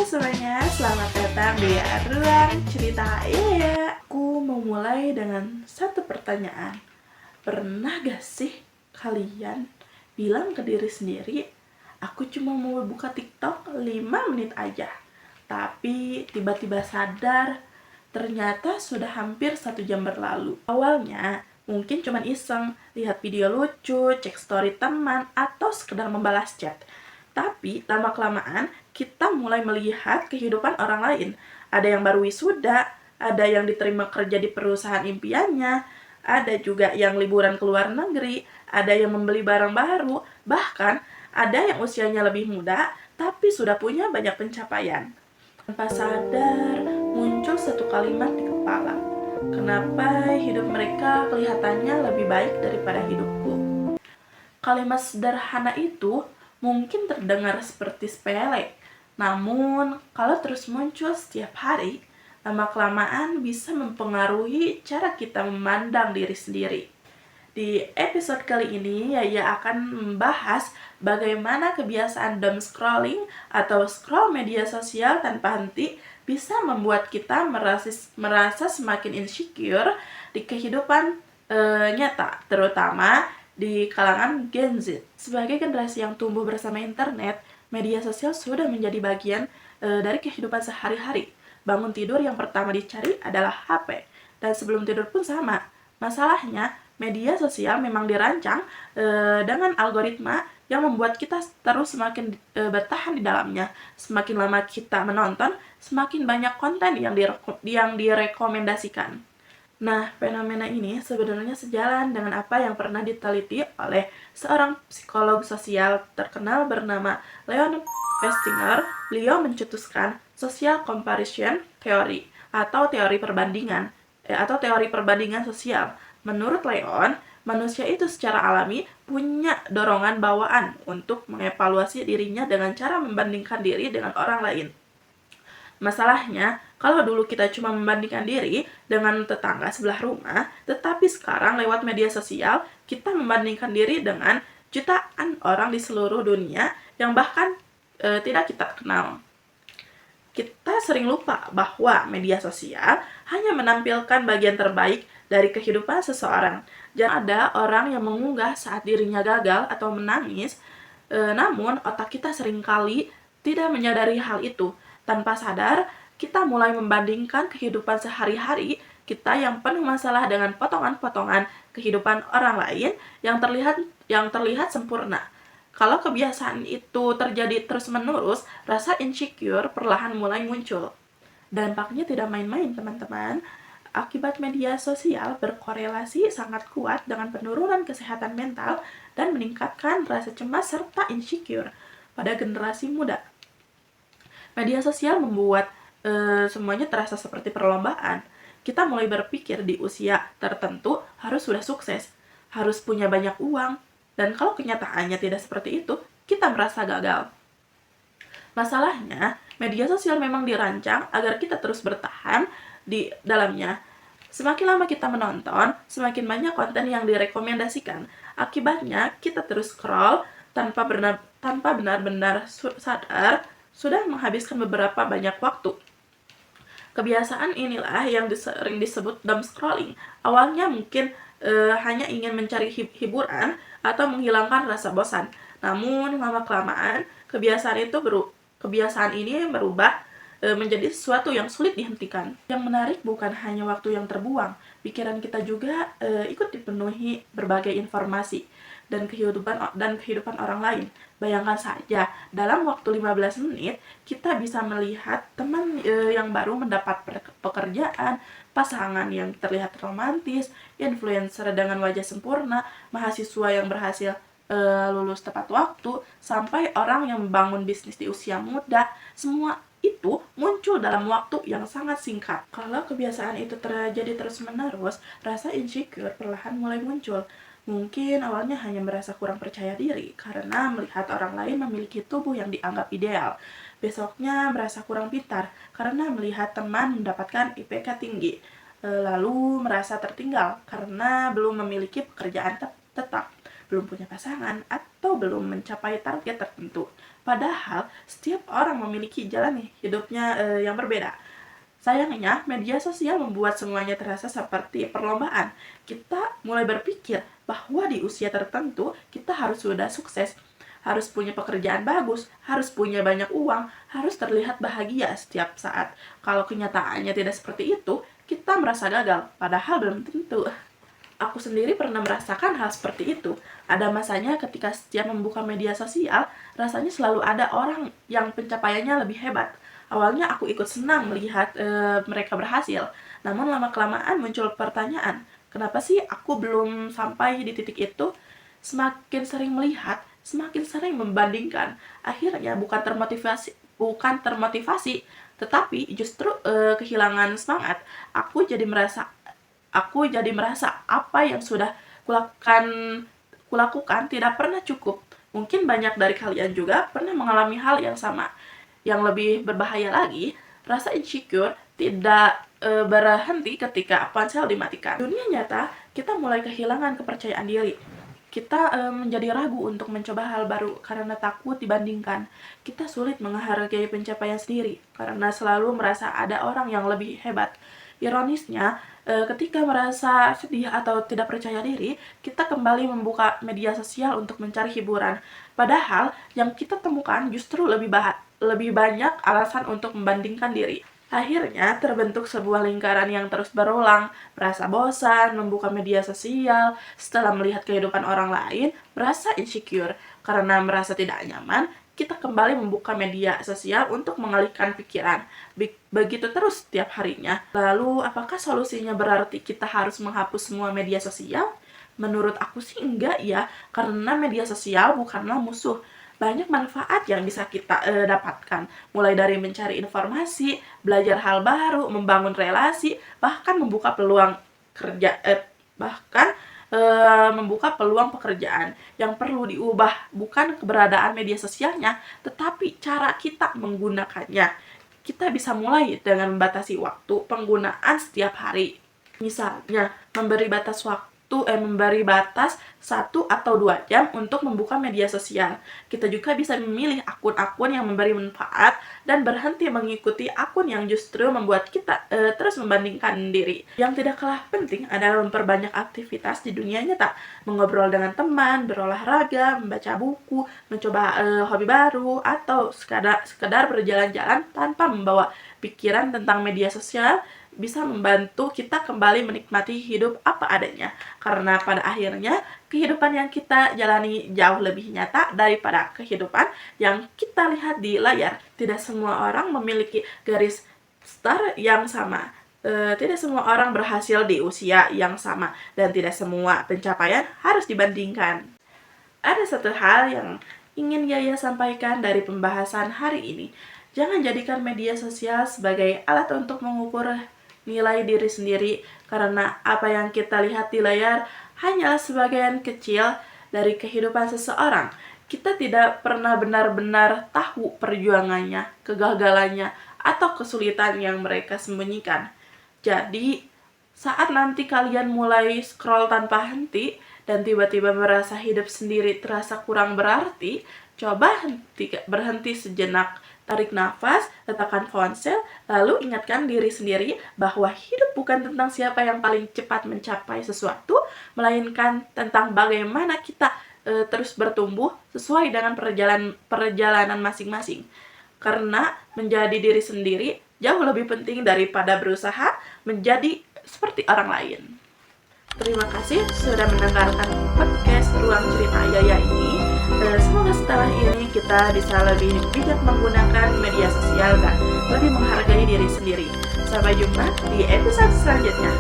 semuanya, selamat datang di Ruang Cerita Ilya. Aku mau mulai dengan satu pertanyaan. Pernah gak sih kalian bilang ke diri sendiri, aku cuma mau buka TikTok 5 menit aja, tapi tiba-tiba sadar ternyata sudah hampir 1 jam berlalu. Awalnya mungkin cuma iseng, lihat video lucu, cek story teman, atau sekedar membalas chat. Tapi lama-kelamaan kita mulai melihat kehidupan orang lain. Ada yang baru wisuda, ada yang diterima kerja di perusahaan impiannya, ada juga yang liburan ke luar negeri, ada yang membeli barang baru, bahkan ada yang usianya lebih muda tapi sudah punya banyak pencapaian. Tanpa sadar, muncul satu kalimat di kepala. Kenapa hidup mereka kelihatannya lebih baik daripada hidupku? Kalimat sederhana itu mungkin terdengar seperti sepele, namun kalau terus muncul setiap hari, lama-kelamaan bisa mempengaruhi cara kita memandang diri sendiri. Di episode kali ini, Yaya akan membahas bagaimana kebiasaan doom scrolling atau scroll media sosial tanpa henti bisa membuat kita merasa semakin insecure di kehidupan nyata, terutama di kalangan Gen Z. Sebagai generasi yang tumbuh bersama internet, media sosial sudah menjadi bagian dari kehidupan sehari-hari. Bangun tidur yang pertama dicari adalah HP, dan sebelum tidur pun sama. Masalahnya, media sosial memang dirancang dengan algoritma yang membuat kita terus semakin bertahan di dalamnya. Semakin lama kita menonton, semakin banyak konten yang direkomendasikan. Nah, fenomena ini sebenarnya sejalan dengan apa yang pernah diteliti oleh seorang psikolog sosial terkenal bernama Leon Festinger. Beliau mencetuskan social comparison theory atau teori perbandingan sosial. Menurut Leon, manusia itu secara alami punya dorongan bawaan untuk mengevaluasi dirinya dengan cara membandingkan diri dengan orang lain. Masalahnya, kalau dulu kita cuma membandingkan diri dengan tetangga sebelah rumah, tetapi sekarang lewat media sosial, kita membandingkan diri dengan jutaan orang di seluruh dunia yang bahkan tidak kita kenal. Kita sering lupa bahwa media sosial hanya menampilkan bagian terbaik dari kehidupan seseorang. Jangan ada orang yang mengunggah saat dirinya gagal atau menangis, namun otak kita seringkali tidak menyadari hal itu. Tanpa sadar, kita mulai membandingkan kehidupan sehari-hari kita yang penuh masalah dengan potongan-potongan kehidupan orang lain yang terlihat sempurna. Kalau kebiasaan itu terjadi terus-menerus, rasa insecure perlahan mulai muncul. Dampaknya tidak main-main, teman-teman. Akibat media sosial berkorelasi sangat kuat dengan penurunan kesehatan mental dan meningkatkan rasa cemas serta insecure pada generasi muda. Media sosial membuat semuanya terasa seperti perlombaan. Kita mulai berpikir di usia tertentu harus sudah sukses, harus punya banyak uang, dan kalau kenyataannya tidak seperti itu, kita merasa gagal. Masalahnya, media sosial memang dirancang agar kita terus bertahan di dalamnya. Semakin lama kita menonton, semakin banyak konten yang direkomendasikan. Akibatnya, kita terus scroll tanpa benar-benar sadar sudah menghabiskan beberapa banyak waktu. Kebiasaan inilah yang sering disebut doom scrolling. Awalnya mungkin hanya ingin mencari hiburan atau menghilangkan rasa bosan. Namun lama-kelamaan kebiasaan ini berubah menjadi sesuatu yang sulit dihentikan. Yang menarik bukan hanya waktu yang terbuang, pikiran kita juga ikut dipenuhi berbagai informasi dan kehidupan orang lain. Bayangkan saja, dalam waktu 15 menit, kita bisa melihat teman yang baru mendapat pekerjaan, pasangan yang terlihat romantis, influencer dengan wajah sempurna, mahasiswa yang berhasil lulus tepat waktu, sampai orang yang membangun bisnis di usia muda. Semua itu muncul dalam waktu yang sangat singkat. Kalau kebiasaan itu terjadi terus-menerus, rasa insecure perlahan mulai muncul. Mungkin awalnya hanya merasa kurang percaya diri karena melihat orang lain memiliki tubuh yang dianggap ideal. Besoknya merasa kurang pintar karena melihat teman mendapatkan IPK tinggi. Lalu merasa tertinggal karena belum memiliki pekerjaan tetap, belum punya pasangan, atau belum mencapai target tertentu. Padahal setiap orang memiliki jalan hidupnya yang berbeda. Sayangnya, media sosial membuat semuanya terasa seperti perlombaan. Kita mulai berpikir bahwa di usia tertentu kita harus sudah sukses, harus punya pekerjaan bagus, harus punya banyak uang, harus terlihat bahagia setiap saat. Kalau kenyataannya tidak seperti itu, kita merasa gagal, padahal belum tentu. Aku sendiri pernah merasakan hal seperti itu. Ada masanya ketika setiap membuka media sosial, rasanya selalu ada orang yang pencapaiannya lebih hebat. Awalnya aku ikut senang melihat mereka berhasil. Namun lama-kelamaan muncul pertanyaan, kenapa sih aku belum sampai di titik itu? Semakin sering melihat, semakin sering membandingkan. Akhirnya bukan termotivasi, tetapi justru kehilangan semangat. Aku jadi merasa apa yang sudah kulakukan tidak pernah cukup. Mungkin banyak dari kalian juga pernah mengalami hal yang sama. Yang lebih berbahaya lagi, rasa insecure tidak berhenti ketika ponsel dimatikan. Dunia nyata, kita mulai kehilangan kepercayaan diri. Kita menjadi ragu untuk mencoba hal baru karena takut dibandingkan. Kita sulit menghargai pencapaian sendiri karena selalu merasa ada orang yang lebih hebat. Ironisnya, ketika merasa sedih atau tidak percaya diri, kita kembali membuka media sosial untuk mencari hiburan. Padahal, yang kita temukan justru lebih banyak alasan untuk membandingkan diri. Akhirnya, terbentuk sebuah lingkaran yang terus berulang. Merasa bosan, membuka media sosial, setelah melihat kehidupan orang lain, merasa insecure. Karena merasa tidak nyaman, kita kembali membuka media sosial untuk mengalihkan pikiran. Begitu terus setiap harinya. Lalu, apakah solusinya berarti kita harus menghapus semua media sosial? Menurut aku sih enggak ya, karena media sosial bukanlah musuh. Banyak manfaat yang bisa kita dapatkan, mulai dari mencari informasi, belajar hal baru, membangun relasi, bahkan membuka peluang pekerjaan. Yang perlu diubah bukan keberadaan media sosialnya, tetapi cara kita menggunakannya. Kita bisa mulai dengan membatasi waktu penggunaan setiap hari. Misalnya, memberi batas 1 atau 2 jam untuk membuka media sosial. Kita juga bisa memilih akun-akun yang memberi manfaat dan berhenti mengikuti akun yang justru membuat kita terus membandingkan diri. Yang tidak kalah penting adalah memperbanyak aktivitas di dunia nyata. Mengobrol dengan teman, berolahraga, membaca buku, mencoba hobi baru, atau sekedar berjalan-jalan tanpa membawa pikiran tentang media sosial bisa membantu kita kembali menikmati hidup apa adanya. Karena pada akhirnya, kehidupan yang kita jalani jauh lebih nyata daripada kehidupan yang kita lihat di layar. Tidak semua orang memiliki garis start yang sama. Tidak semua orang berhasil di usia yang sama. Dan tidak semua pencapaian harus dibandingkan. Ada satu hal yang ingin Yaya sampaikan dari pembahasan hari ini. Jangan jadikan media sosial sebagai alat untuk mengukur nilai diri sendiri, karena apa yang kita lihat di layar hanyalah sebagian kecil dari kehidupan seseorang. Kita tidak pernah benar-benar tahu perjuangannya, kegagalannya, atau kesulitan yang mereka sembunyikan. Jadi, saat nanti kalian mulai scroll tanpa henti dan tiba-tiba merasa hidup sendiri terasa kurang berarti, coba berhenti sejenak. Tarik nafas, letakkan ponsel, lalu ingatkan diri sendiri bahwa hidup bukan tentang siapa yang paling cepat mencapai sesuatu, melainkan tentang bagaimana kita terus bertumbuh sesuai dengan perjalanan masing-masing. Karena menjadi diri sendiri jauh lebih penting daripada berusaha menjadi seperti orang lain. Terima kasih sudah mendengarkan podcast Ruang Cerita Yaya ini. Semoga setelah ini kita bisa lebih bijak menggunakan media sosial dan lebih menghargai diri sendiri. Sampai jumpa di episode selanjutnya.